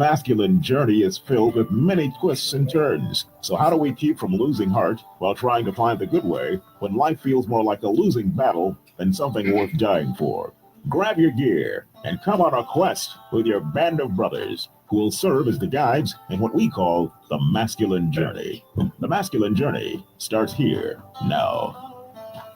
masculine journey is filled with many twists and turns. So how do we keep from losing heart while trying to find the good way when life feels more like a losing battle than something worth dying for? Grab your gear and come on a quest with your band of brothers who will serve as the guides in what we call the masculine journey. The masculine journey starts here now.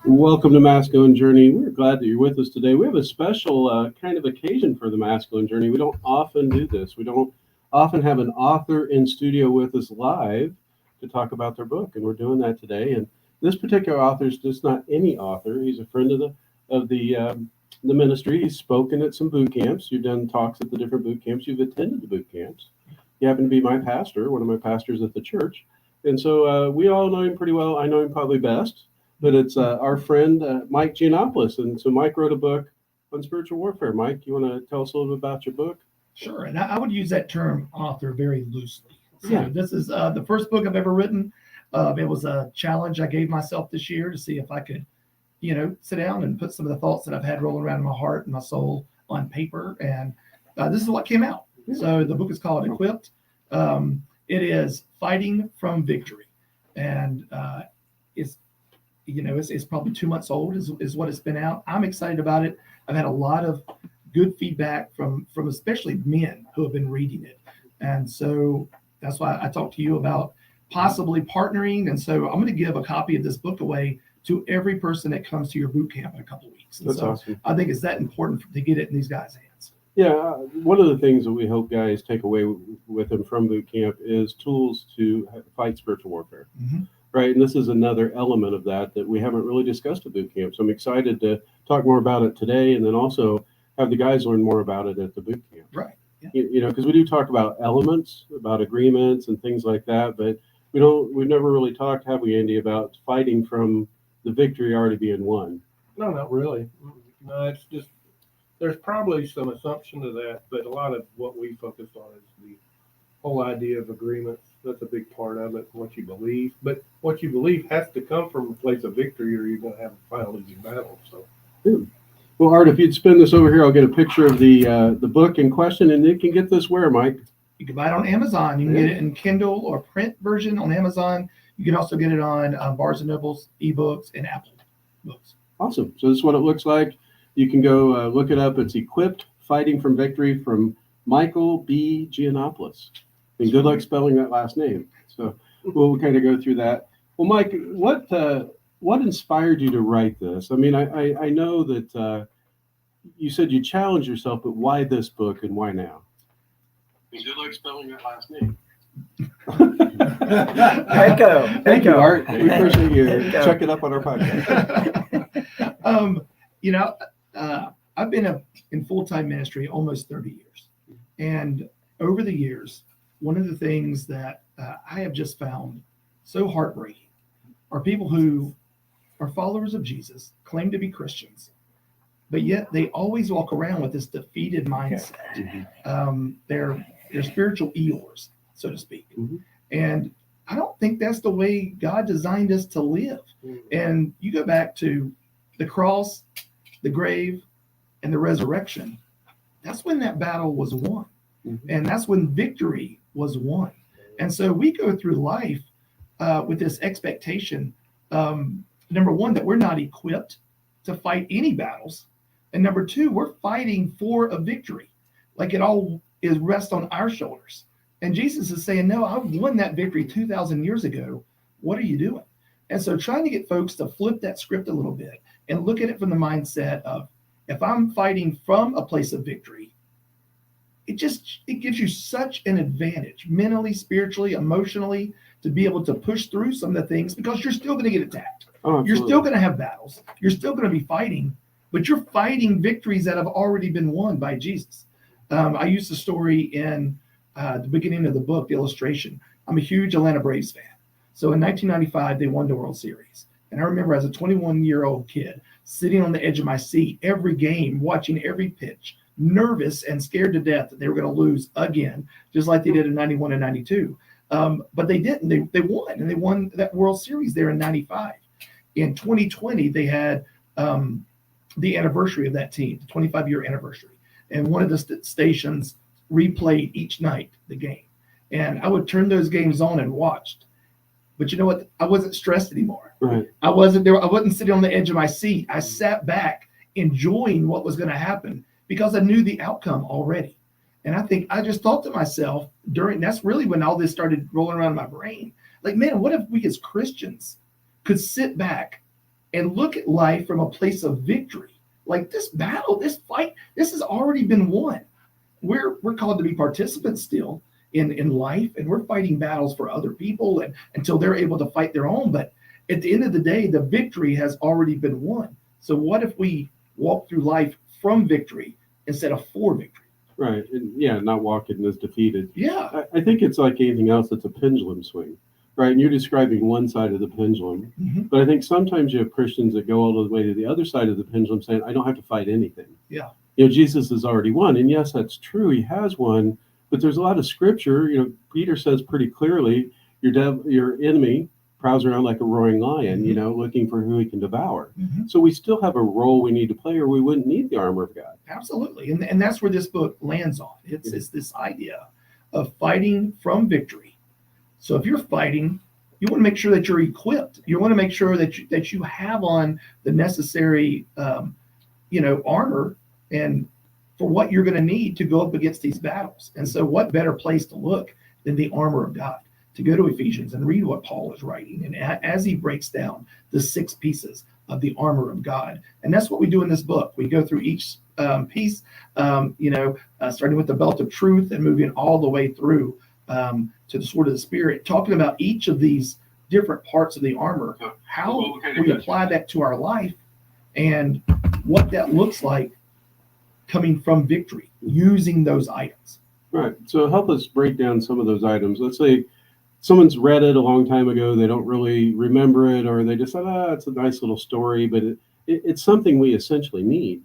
Welcome to Masculine Journey. We're glad that you're with us today. We have a special kind of occasion for the Masculine Journey. We don't often do this. We don't often have an author in studio with us live to talk about their book, and we're doing that today. And this particular author is just not any author. He's a friend of the ministry. He's spoken at some boot camps. You've done talks at the different boot camps. You've attended the boot camps. He happened to be my pastor, one of my pastors at the church, and so we all know him pretty well. I know him probably best. But it's our friend, Mike Giannopoulos. And so Mike wrote a book on spiritual warfare. Mike, you want to tell us a little bit about your book? Sure. And I would use that term author very loosely. So This is the first book I've ever written. It was a challenge I gave myself this year to see if I could, sit down and put some of the thoughts that I've had rolling around in my heart and my soul on paper. And this is what came out. Yeah. So the book is called Equipped. It is Fighting from Victory. And it's probably 2 months old is what it's been out. I'm excited about it. I've had a lot of good feedback from especially men who have been reading it. And so that's why I talked to you about possibly partnering. And so I'm going to give a copy of this book away to every person that comes to your boot camp in a couple of weeks. And that's awesome. I think it's that important to get it in these guys' hands. Yeah, one of the things that we hope guys take away with them from boot camp is tools to fight spiritual warfare. Mm-hmm. Right, and this is another element of that we haven't really discussed at boot camp. So I'm excited to talk more about it today, and then also have the guys learn more about it at the boot camp. Right. Yeah. Because we do talk about elements, about agreements, and things like that, but we've never really talked, have we, Andy, about fighting from the victory already being won? No, not really. No, it's just there's probably some assumption to that, but a lot of what we focus on is the whole idea of agreements. That's a big part of it, what you believe. But what you believe has to come from a place of victory, or you're going to have a final losing battle. So, well, Art, if you'd spin this over here, I'll get a picture of the book in question, and you can get this where, Mike? You can buy it on Amazon. You can get it in Kindle or print version on Amazon. You can also get it on Barnes and Noble's ebooks and Apple books. Awesome. So this is what it looks like. You can go look it up. It's Equipped: Fighting from Victory from Michael B. Giannopoulos. And good luck spelling that last name. So we'll kind of go through that. Well, Mike, what inspired you to write this? I mean, I know that you said you challenged yourself, but why this book and why now? And good luck spelling that last name. Thank you, Art. We appreciate you checking up on our podcast. I've been in full-time ministry almost 30 years. And over the years, one of the things that I have just found so heartbreaking are people who are followers of Jesus, claim to be Christians, but yet they always walk around with this defeated mindset. Mm-hmm. They're spiritual Eeyores, so to speak. Mm-hmm. And I don't think that's the way God designed us to live. Mm-hmm. And you go back to the cross, the grave, and the resurrection. That's when that battle was won. Mm-hmm. And that's when victory was won. And so we go through life with this expectation, number one, that we're not equipped to fight any battles. And number two, we're fighting for a victory. Like it all is rest on our shoulders. And Jesus is saying, no, I won that victory 2,000 years ago. What are you doing? And so trying to get folks to flip that script a little bit and look at it from the mindset of, if I'm fighting from a place of victory, it gives you such an advantage mentally, spiritually, emotionally, to be able to push through some of the things, because you're still going to get attacked. Oh, you're still going to have battles. You're still going to be fighting, but you're fighting victories that have already been won by Jesus. I used the story in the beginning of the book, the illustration. I'm a huge Atlanta Braves fan. So in 1995, they won the World Series. And I remember as a 21-year-old kid sitting on the edge of my seat every game, watching every pitch, nervous and scared to death that they were going to lose again, just like they did in 91 and 92. But they didn't. They won, and they won that World Series there in 95. In 2020, they had the anniversary of that team, the 25-year anniversary. And one of the stations replayed each night the game. And I would turn those games on and watched. But you know what? I wasn't stressed anymore. Right. I wasn't there. I wasn't sitting on the edge of my seat. I sat back enjoying what was going to happen because I knew the outcome already. And I think I just thought to myself that's really when all this started rolling around in my brain. Like, man, what if we as Christians could sit back and look at life from a place of victory? Like this battle, this fight, this has already been won. We're called to be participants still in life, and we're fighting battles for other people and until they're able to fight their own. But at the end of the day, the victory has already been won. So what if we walk through life from victory instead of for victory? Right. And yeah, not walking as defeated. Yeah. I think it's like anything else, it's a pendulum swing, right? And you're describing one side of the pendulum. Mhm. But I think sometimes you have Christians that go all the way to the other side of the pendulum saying, I don't have to fight anything. Yeah. Jesus has already won. And yes, that's true. He has won. But there's a lot of scripture. Peter says pretty clearly, your enemy prowls around like a roaring lion, looking for who he can devour. Mhm. So we still have a role we need to play, or we wouldn't need the armor of God. Absolutely. And that's where this book lands on. It's this idea of fighting from victory. So if you're fighting, you want to make sure that you're equipped. You want to make sure that you have on the necessary, armor and for what you're going to need to go up against these battles. And so what better place to look than the armor of God, to go to Ephesians and read what Paul is writing. And as he breaks down the 6 pieces of the armor of God. And that's what we do in this book. We go through each piece, starting with the belt of truth and moving all the way through to the sword of the Spirit, talking about each of these different parts of the armor, how we apply that to our life, and what that looks like coming from victory, using those items. Right. So help us break down some of those items. Let's say someone's read it a long time ago. They don't really remember it, or they just thought, it's a nice little story, but it's something we essentially need.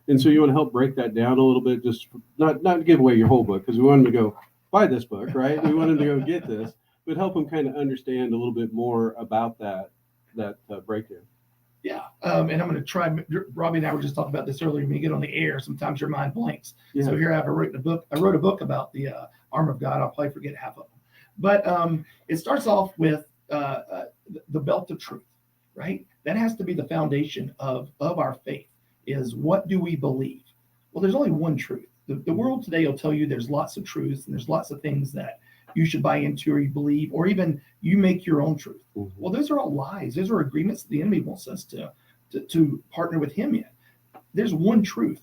And so you want to help break that down a little bit, just not give away your whole book, because we want them to go buy this book, right? We want them to go get this, but help them kind of understand a little bit more about that breakdown. Yeah. And I'm going to try, Robbie and I were just talking about this earlier. When you get on the air, sometimes your mind blanks. Yeah. So here I wrote a book about the armor of God. I'll probably forget half of them. But it starts off with the belt of truth, right? That has to be the foundation of our faith, is what do we believe? Well, there's only one truth. The world today will tell you there's lots of truths and there's lots of things that you should buy into or you believe, or even you make your own truth. Mm-hmm. Well, those are all lies. Those are agreements that the enemy wants us to partner with him in. There's one truth.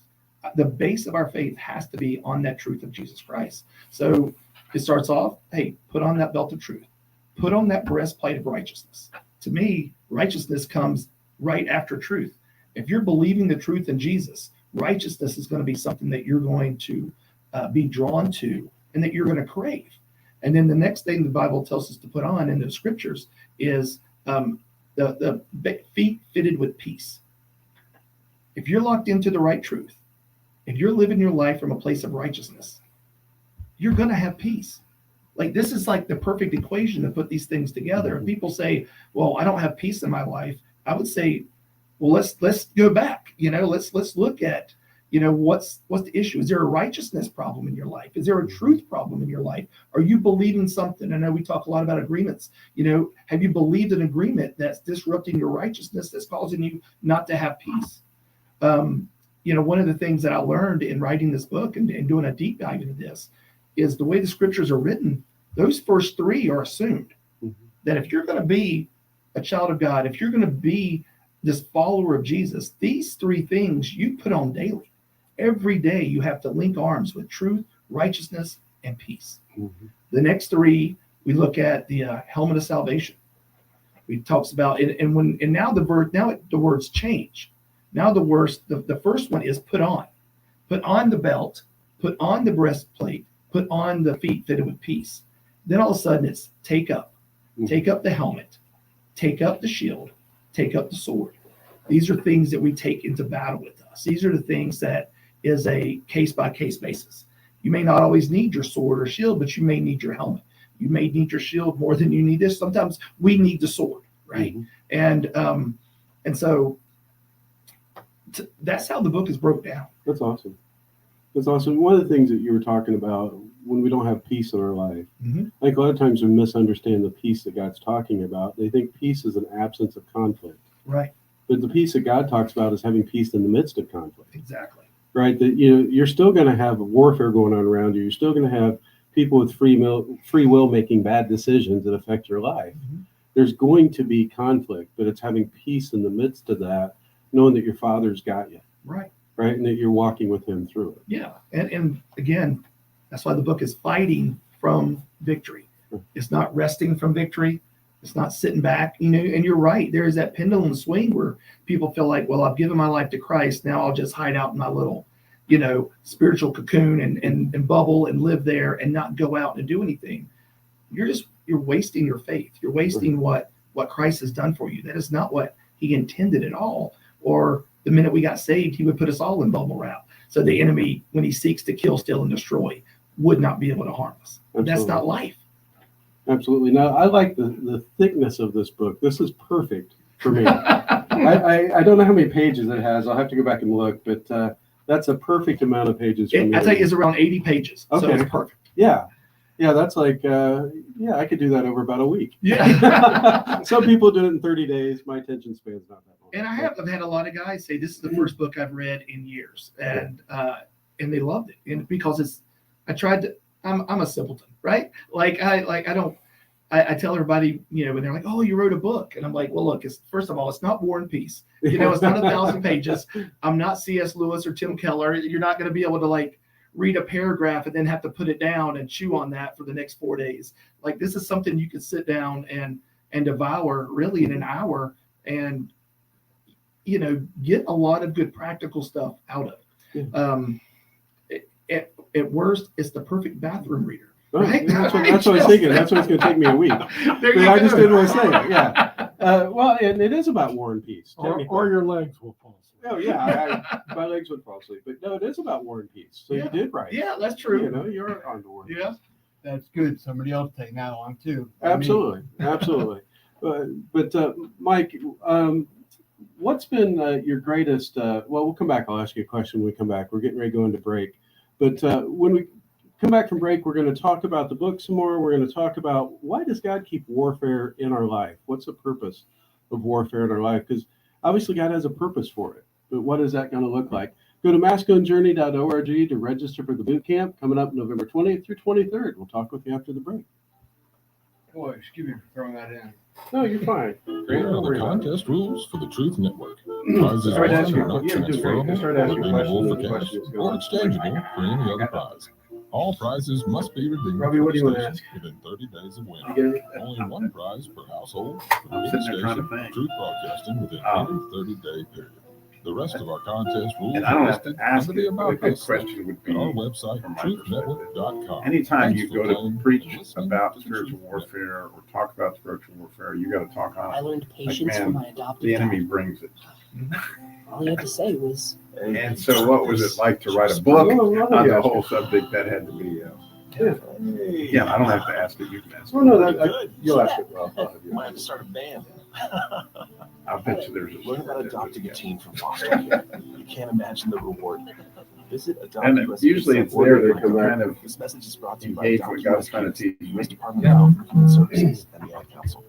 The base of our faith has to be on that truth of Jesus Christ. So it starts off, hey, put on that belt of truth. Put on that breastplate of righteousness. To me, righteousness comes right after truth. If you're believing the truth in Jesus, righteousness is going to be something that you're going to be drawn to and that you're going to crave. And then the next thing the Bible tells us to put on in the scriptures is the feet fitted with peace. If you're locked into the right truth, if you're living your life from a place of righteousness, you're going to have peace. Like, this is like the perfect equation to put these things together. And people say, well, I don't have peace in my life. I would say, well, let's go back. Let's look at, what's the issue? Is there a righteousness problem in your life? Is there a truth problem in your life? Are you believing something? I know we talk a lot about agreements. Have you believed an agreement that's disrupting your righteousness, that's causing you not to have peace? One of the things that I learned in writing this book and doing a deep dive into this is the way the scriptures are written. Those first 3 are assumed. Mm-hmm. That if you're going to be a child of God, if you're going to be this follower of Jesus, these 3 things you put on daily. Every day you have to link arms with truth, righteousness, and peace. Mm-hmm. The next 3, we look at the helmet of salvation. We talks about it, and now the words change. Now the first one is put on. Put on the belt, put on the breastplate, put on the feet fitted with peace. Then all of a sudden it's take up. Mm-hmm. Take up the helmet, take up the shield, take up the sword. These are things that we take into battle with us. These are the things that is a case-by-case basis. You may not always need your sword or shield, but you may need your helmet. You may need your shield more than you need this. Sometimes we need the sword, right? Mm-hmm. And so that's how the book is broke down. That's awesome. That's awesome. One of the things that you were talking about when we don't have peace in our life, Mhm. I think a lot of times we misunderstand the peace that God's talking about. They think peace is an absence of conflict. Right. But the peace that God talks about is having peace in the midst of conflict, Exactly. right? That you're still going to have warfare going on around you. You're still going to have people with free will making bad decisions that affect your life. Mhm. There's going to be conflict, but it's having peace in the midst of that, knowing that your Father's got you, Right. right, and that you're walking with Him through it. Yeah. And again, that's why the book is fighting from victory. It's not resting from victory. It's not sitting back, and you're right. There is that pendulum swing where people feel like, well, I've given my life to Christ. Now I'll just hide out in my little, spiritual cocoon and bubble and live there and not go out and do anything. You're wasting your faith. You're wasting what Christ has done for you. That is not what He intended at all. Or the minute we got saved, He would put us all in bubble wrap. So the enemy, when he seeks to kill, steal, and destroy, would not be able to harm us. That's Absolutely. not life. Absolutely. Now, I like the thickness of this book. This is perfect for me. I don't know how many pages it has. I'll have to go back and look, but that's a perfect amount of pages for me. I tell you, it's around 80 pages. So Okay. it's perfect. Yeah. Yeah, that's like, I could do that over about a week. Yeah. Some people do it in 30 days. My attention span's not that long. And I've had a lot of guys say this is the first book I've read in years, and they loved it. And because I'm a simpleton, right? I tell everybody, when they're like, oh, you wrote a book. And I'm like, well, look, first of all, it's not War and Peace. It's not 1,000 pages. I'm not C.S. Lewis or Tim Keller. You're not going to be able to read a paragraph and then have to put it down and chew on that for the next 4 days. This is something you could sit down and devour really in an hour and, get a lot of good practical stuff out of it. At worst, it's the perfect bathroom reader. Right? That's what I was thinking. That's why it's going to take me a week. There But you I just go. didn't want to say it. Yeah. Well, and it is about War and Peace. Or your legs will fall asleep. Oh yeah, my legs would fall asleep. But no, it is about War and Peace. So Yeah. you did right. Yeah, that's true. You're on to War and Yeah. Peace. That's good. Somebody else take that on too. Absolutely, but Mike, what's been your greatest? Well, we'll come back. I'll ask you a question when we come back. We're getting ready to go into break, but when we come back from break, we're going to talk about the book some more. We're going to talk about why does God keep warfare in our life? What's the purpose of warfare in our life? Because obviously God has a purpose for it, but what is that going to look like? Go to masculinejourney.org to register for the boot camp coming up November 20th through 23rd. We'll talk with you after the break. Boy, excuse me for throwing that in. No, you're fine. Here are the contest rules for the Truth Network. Prizes Sorry to won ask you are a not question. Yeah, you're doing great. transferable I started or asking redeemable questions, for and cash questions go or on. exchangeable for any other prize. All prizes must be redeemed Robbie, what do you want to from ask? within 30 days of winning. You get it? Only one prize per household from I'm any sitting there trying to station, think. Truth Broadcasting within Oh. any 30-day period. The rest of our contest rules And I are don't have listed to ask under the it, but a About good Us link question would at be, our website, from my truthnetwork.com. anytime Thanks you for go to playing preach and listening about to the spiritual Truth Network. warfare or talk about spiritual warfare, you got to talk I on it. learned patience man, from my adopted The enemy dad. brings it. All he had to say was, And so what was it like to write a book Well, on yeah. the whole subject that had to be, again, I don't have to ask it, you can ask Oh, it. no, you'll ask it. Well, I'll have you. Might have to start a band. I'll bet you there's a. Learn about adopting a teen from foster care. You can't imagine the reward. Visit And usually it's there to kind of This message is brought to you by engage what Adoption God's trying to Rescue, teach the me. U.S. Department of Health and Human Services, and the Ad Council.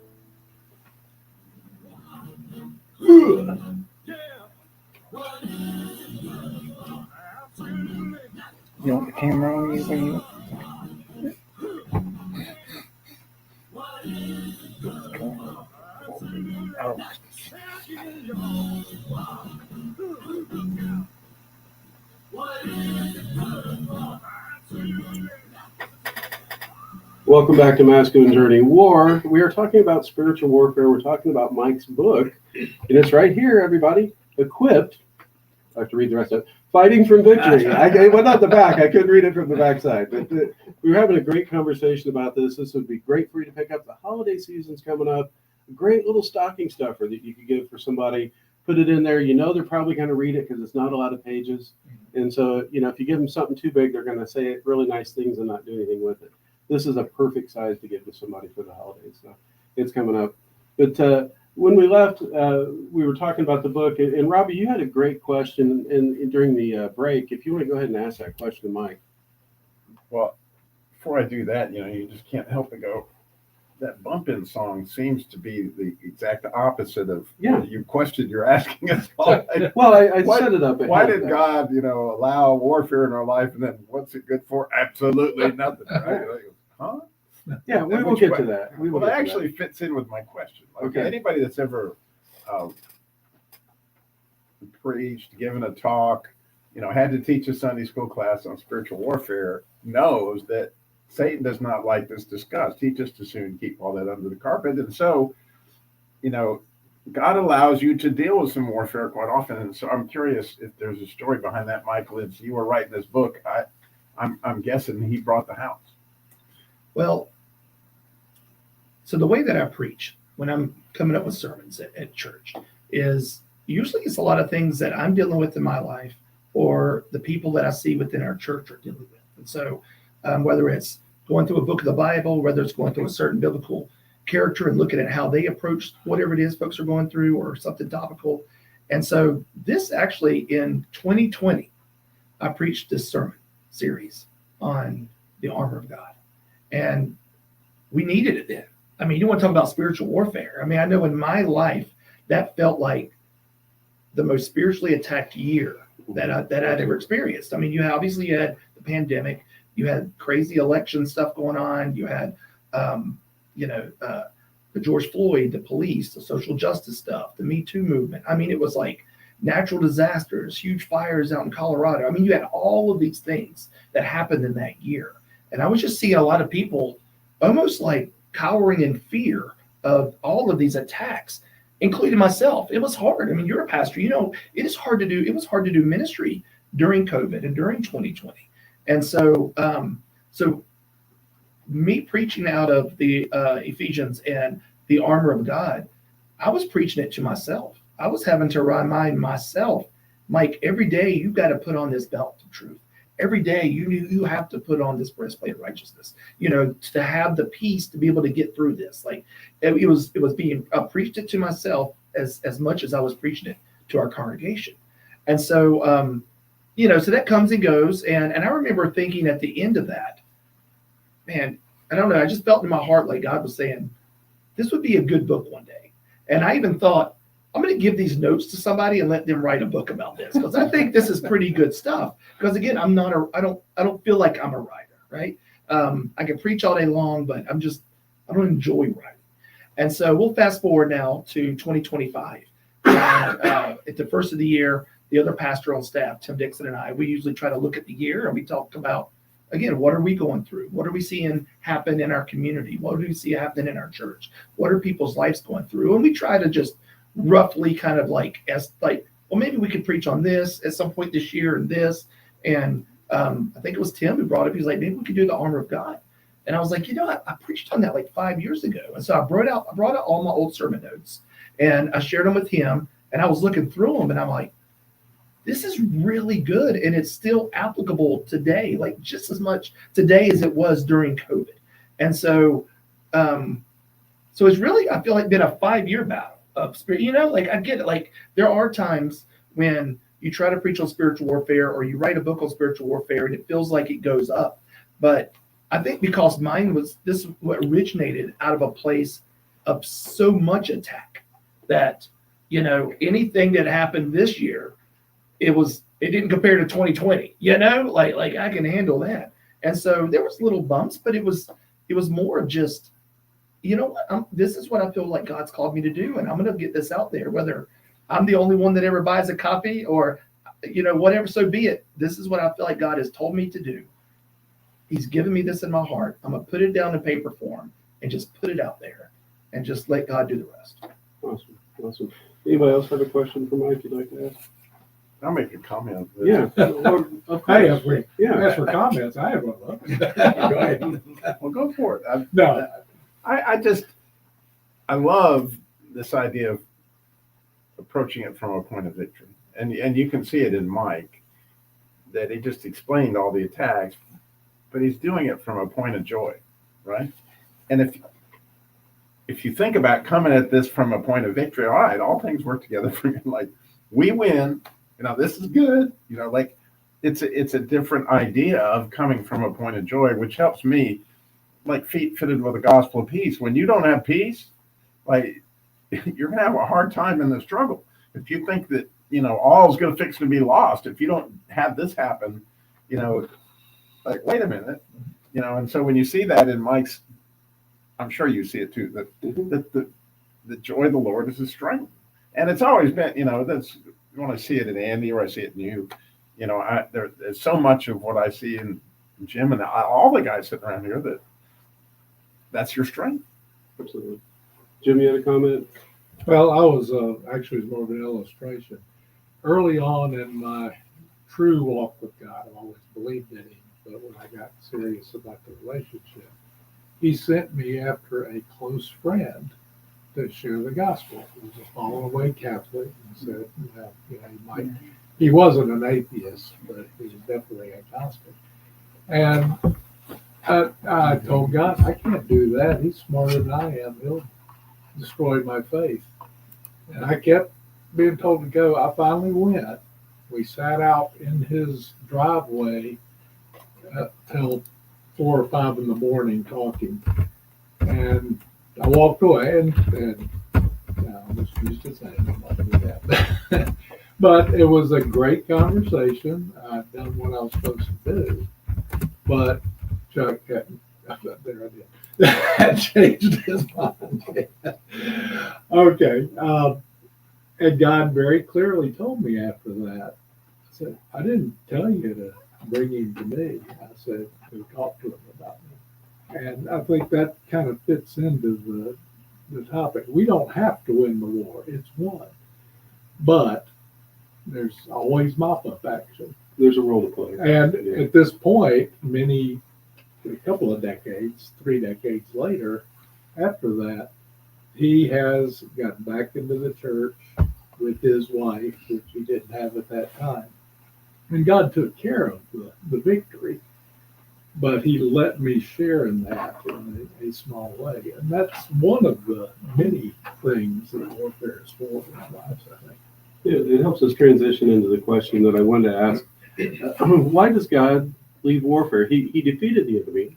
You want the camera on you when you? Oh. Welcome back to Masculine Journey War. We are talking about spiritual warfare. We're talking about Mike's book, and it's right here, everybody. Equipped. I have to read the rest of it. Fighting from Victory. Well, not the back. I couldn't read it from the backside. But we were having a great conversation about this. This would be great for you to pick up. The holiday season's coming up. A great little stocking stuffer that you could give for somebody. Put it in there. You know they're probably going to read it because it's not a lot of pages. And so, if you give them something too big, they're going to say really nice things and not do anything with it. This is a perfect size to give to somebody for the holidays. So it's coming up. But when we left, we were talking about the book, and Robbie, you had a great question during the break. If you want to go ahead and ask that question to Mike. Well, before I do that, you just can't help but go, that bump in song seems to be the exact opposite of your question you're asking us. Well, I set it up. Why did God, allow warfare in our life, and then what's it good for? Absolutely nothing. Right? Huh? Yeah, we will get to that. Well, that actually fits in with my question. Okay. Anybody that's ever preached, given a talk, had to teach a Sunday school class on spiritual warfare knows that Satan does not like this discussed. He just as soon keep all that under the carpet. And so, God allows you to deal with some warfare quite often. And so I'm curious if there's a story behind that, Michael. If you were writing this book, I'm guessing he brought the house. Well, so the way that I preach when I'm coming up with sermons at church is usually it's a lot of things that I'm dealing with in my life or the people that I see within our church are dealing with. And so whether it's going through a book of the Bible, whether it's going through a certain biblical character and looking at how they approach whatever it is folks are going through or something topical. And so this actually in 2020, I preached this sermon series on the armor of God. And we needed it then. I mean, you want to talk about spiritual warfare. I mean, I know in my life that felt like the most spiritually attacked year that I'd ever experienced. I mean, you had the pandemic, you had crazy election stuff going on, you had, the George Floyd, the police, the social justice stuff, the Me Too movement. I mean, it was like natural disasters, huge fires out in Colorado. I mean, you had all of these things that happened in that year. And I was just seeing a lot of people almost like cowering in fear of all of these attacks, including myself. It was hard. I mean, you're a pastor, it was hard to do ministry during COVID and during 2020. And so, me preaching out of the Ephesians and the armor of God, I was preaching it to myself. I was having to remind myself, Mike, every day you've got to put on this belt of truth. Every day you have to put on this breastplate of righteousness, to have the peace to be able to get through this. Like it was being preached it to myself as much as I was preaching it to our congregation. And so, so that comes and goes. And I remember thinking at the end of that, man, I don't know. I just felt in my heart like God was saying, this would be a good book one day. And I even thought, I'm going to give these notes to somebody and let them write a book about this because I think this is pretty good stuff. Because again, I don't feel like I'm a writer, right? I can preach all day long, but I don't enjoy writing. And so we'll fast forward now to 2025. At the first of the year, the other pastor on staff, Tim Dixon, and I, we usually try to look at the year and we talk about, again, what are we going through? What are we seeing happen in our community? What do we see happening in our church? What are people's lives going through? And we try to just roughly kind of well, maybe we could preach on this at some point this year and this. And I think it was Tim who brought up, he was like, maybe we could do the armor of God. And I was like, I preached on that like 5 years ago. And so I brought out all my old sermon notes and I shared them with him and I was looking through them and I'm like, this is really good. And it's still applicable today, like just as much today as it was during COVID. And so, so it's really, I feel like been a 5-year battle of spirit, I get it. Like there are times when you try to preach on spiritual warfare or you write a book on spiritual warfare and it feels like it goes up. But I think because mine was what originated out of a place of so much attack that, anything that happened this year, it didn't compare to 2020, like I can handle that. And so there was little bumps, but it was more of just, this is what I feel like God's called me to do. And I'm going to get this out there, whether I'm the only one that ever buys a copy or, whatever, so be it. This is what I feel like God has told me to do. He's given me this in my heart. I'm going to put it down in paper form and just put it out there and just let God do the rest. Awesome. Anybody else have a question for Mike you'd like to ask? I'll make a comment. Yeah. Hey, as for comments, I have one. Go ahead. Well, go for it. No. I love this idea of approaching it from a point of victory. And you can see it in Mike, that he just explained all the attacks, but he's doing it from a point of joy, right? And if you think about coming at this from a point of victory, all right, all things work together for you. Like we win, this is good. Like it's a different idea of coming from a point of joy, which helps me, like feet fitted with the gospel of peace. When you don't have peace, like you're gonna have a hard time in the struggle. If you think that all is gonna fix to be lost, if you don't have this happen, like wait a minute, and so when you see that in Mike's, I'm sure you see it too, that the joy of the Lord is his strength. And it's always been, that's when I see it in Andy or I see it in you, there's so much of what I see in Jim and all the guys sitting around here that's your strength. Absolutely. Jim, you had a comment? Well, I was actually, it's more of an illustration. Early on in my true walk with God, I've always believed in him, but when I got serious about the relationship, he sent me after a close friend to share the gospel. He was a fallen away Catholic and said, he wasn't an atheist, but he was definitely agnostic. And I told God, I can't do that. He's smarter than I am. He'll destroy my faith. And I kept being told to go. I finally went. We sat out in his driveway till 4 or 5 in the morning talking. And I walked away and I almost used his name. I'm not going to do that. But it was a great conversation. I'd done what I was supposed to do. But Chuck hadn't, there I did, had changed his mind. Okay. And God very clearly told me after that, I said, I didn't tell you to bring him to me. I said, to talk to him about me. And I think that kind of fits into the topic. We don't have to win the war. It's won. But there's always mop-up action. There's a role to play. And at this point, a couple of decades, 3 decades later, after that, he has gotten back into the church with his wife, which he didn't have at that time. And God took care of the victory, but he let me share in that in a small way. And that's one of the many things that warfare is for in our lives, I think. It helps us transition into the question that I wanted to ask. Why does God leave warfare? He defeated the enemy,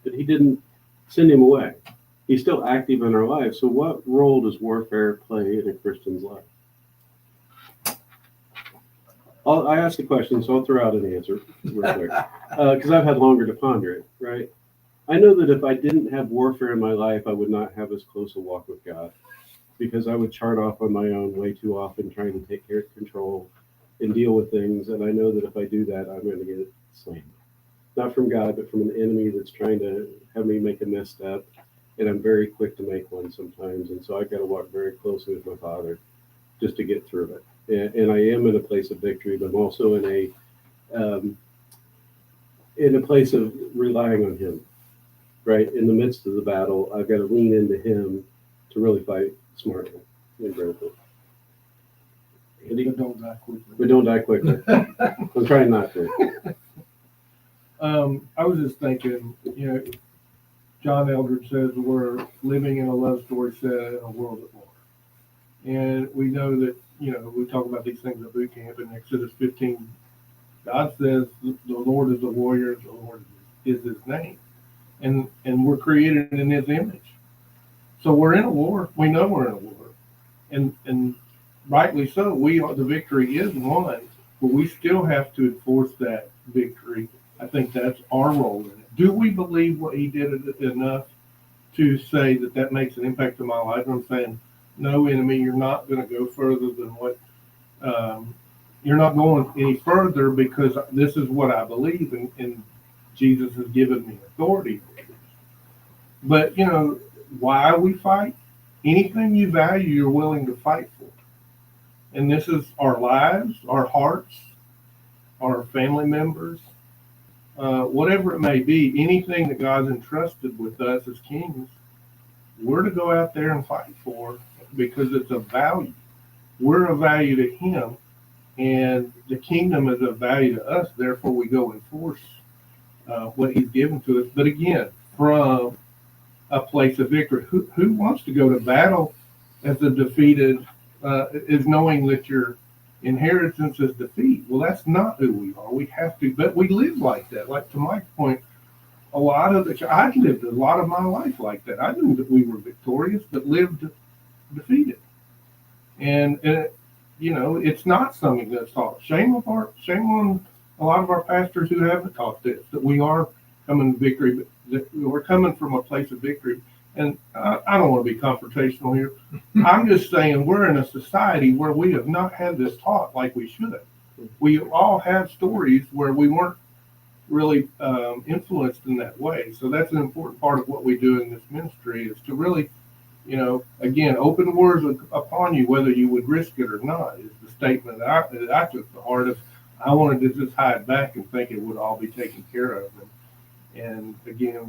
but he didn't send him away. He's still active in our lives. So what role does warfare play in a Christian's life? I asked the question, so I'll throw out an answer real quick. Because I've had longer to ponder it, right? I know that if I didn't have warfare in my life, I would not have as close a walk with God, because I would chart off on my own way too often, trying to take care of control and deal with things. And I know that if I do that, I'm going to get slammed. Not from God, but from an enemy that's trying to have me make a messed up. And I'm very quick to make one sometimes. And so I've got to walk very closely with my Father just to get through it. And I am in a place of victory, but I'm also in a place of relying on him, right? In the midst of the battle, I've got to lean into him to really fight smartly and bravely. But don't die quickly. We don't die quickly. I'm trying not to. I was just thinking, John Eldredge says we're living in a love story set in a world at war. And we know that, we talk about these things at boot camp in Exodus 15. God says the Lord is a warrior, the Lord is his name. And we're created in his image. So we're in a war. We know we're in a war. And rightly so, the victory is won, but we still have to enforce that victory. I think that's our role in it. Do we believe what he did enough to say that makes an impact on my life? And I'm saying, no, enemy, you're not going to go further than what, you're not going any further because this is what I believe, and Jesus has given me authority. But, why we fight? Anything you value, you're willing to fight for. And this is our lives, our hearts, our family members, whatever it may be, anything that God's entrusted with us as kings, we're to go out there and fight for because it's a value. We're a value to him, and the kingdom is a value to us. Therefore, we go enforce what he's given to us. But again, from a place of victory. Who wants to go to battle as a defeated, is knowing that your inheritance is defeat? Well, that's not who we are. We have to, but we live like that. Like to Mike's point, I lived a lot of my life like that. I knew that we were victorious, but lived defeated. And you know, it's not something that's taught. Shame on a lot of our pastors who haven't taught this, that we are coming to victory, but that we're coming from a place of victory. And I don't want to be confrontational here. I'm just saying we're in a society where we have not had this taught like we should. We all have stories where we weren't really influenced in that way. So that's an important part of what we do in this ministry, is to really, you know, again, open words upon you, whether you would risk it or not, is the statement that I took to heart of. I wanted to just hide back and think it would all be taken care of. And again,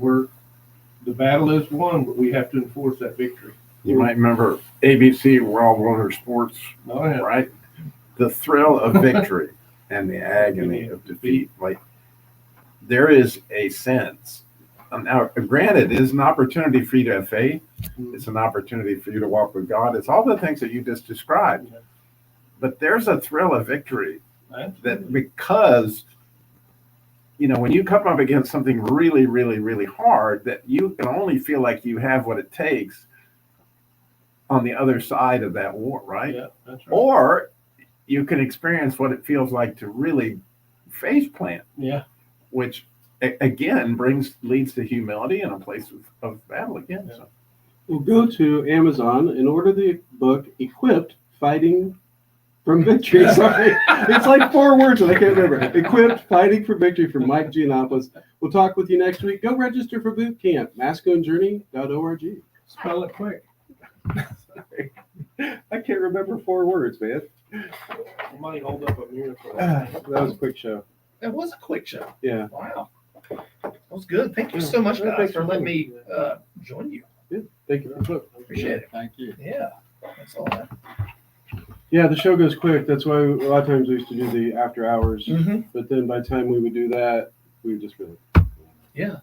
the battle is won, but we have to enforce that victory. You might remember ABC World Wonder Sports, Oh, yeah. right? The thrill of victory and the agony of defeat. Like, there is a sense. Now, granted, it is an opportunity for you to have faith. It's an opportunity for you to walk with God. It's all the things that you just described. But there's a thrill of victory that, because, you know, when you come up against something really, really, really hard, that you can only feel like you have what it takes on the other side of that war, right? Yeah, that's right. Or you can experience what it feels like to really face plant. Yeah. Which again leads to humility and a place of battle again. Yeah. So. Well, go to Amazon and order the book Equipped, Fighting from Victory. Sorry, it's like 4 words and I can't remember. Equipped, Fighting for Victory from Mike Giannopoulos. We'll talk with you next week. Go register for boot camp, masculinejourney.org. Spell it quick. Sorry. I can't remember 4 words, man. Somebody hold up a mirror for That was a quick show. That was a quick show. Yeah. Wow. That was good. Thank you so much, Yeah, guys, thanks for for letting me join you. Thank you for the book. Appreciate it. Thank you. Yeah. That's all that. Yeah, the show goes quick. That's why a lot of times we used to do the after hours. Mm-hmm. But then by the time we would do that, we would just really. Yeah.